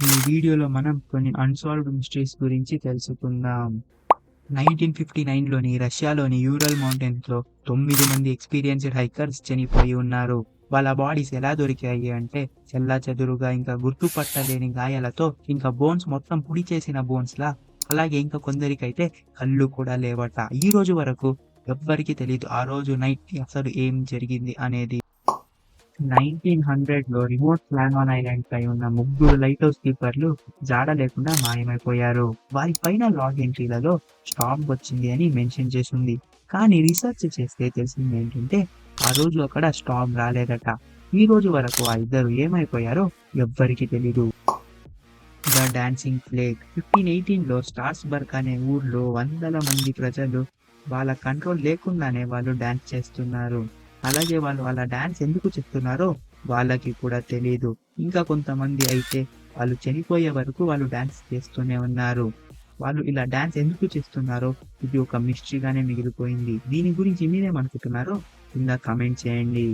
ఈ వీడియోలో మనం కొన్ని అన్సాల్వ్డ్ మిస్టరీస్ గురించి తెలుసుకుందాం. 1959లోని రష్యాలోని యూరల్ మౌంటైన్స్‌లో 9 మంది ఎక్స్‌పీరియన్స్‌డ్ హైకర్స్ చనిపోయి ఉన్నారు. వాళ్ళ బాడీస్ ఎలా దొరికాయి అంటే చెల్లాచెదురుగా, ఇంకా గుర్తుపట్టలేని గాయాలతో, ఇంకా బోన్స్ మొత్తం పొడి చేసిన బోన్స్‌లా. అలాగే ఇంకా కొందరికైతే కళ్ళు కూడా లేవట. ఈ రోజు వరకు ఎవ్వరికీ తెలీదు ఆ రోజు నైట్‌కి అసలు ఏం జరిగింది అనేది. 1900లో రిమోట్ ఫ్లానాన్ ఐలాండ్ పై ఉన్న ముగ్గురు లైట్ హౌస్ కీపర్లు జాడ లేకుండా మాయమైపోయారు. వారి పైన లాగ్ ఎంట్రీలలో స్టార్మ్ వచ్చింది అని మెన్షన్ చేసింది. కానీ రీసెర్చ్ చేస్తే తెలిసింది ఏంటంటే ఆ రోజు అక్కడ స్టార్మ్ రాలేదట. ఈ రోజు వరకు ఆ ఇద్దరు ఏమైపోయారో ఎవ్వరికీ తెలీదు. ద డాన్సింగ్ ఫ్లేక్ 1518లో స్టార్స్బర్గ్ అనే ఊర్లో వందల మంది ప్రజలు వాళ్ళ కంట్రోల్ లేకుండానే వాళ్ళు డాన్స్ చేస్తున్నారు. అలాగే వాళ్ళు అలా డాన్స్ ఎందుకు చేస్తున్నారో వాళ్ళకి కూడా తెలీదు. ఇంకా కొంతమంది అయితే వాళ్ళు చనిపోయే వరకు వాళ్ళు డాన్స్ చేస్తూనే ఉన్నారు. వాళ్ళు ఇలా డాన్స్ ఎందుకు చేస్తున్నారో ఇది ఒక మిస్టరీగానే మిగిలిపోయింది. దీని గురించి మీరేమనుకుంటున్నారో కింద కామెంట్ చేయండి.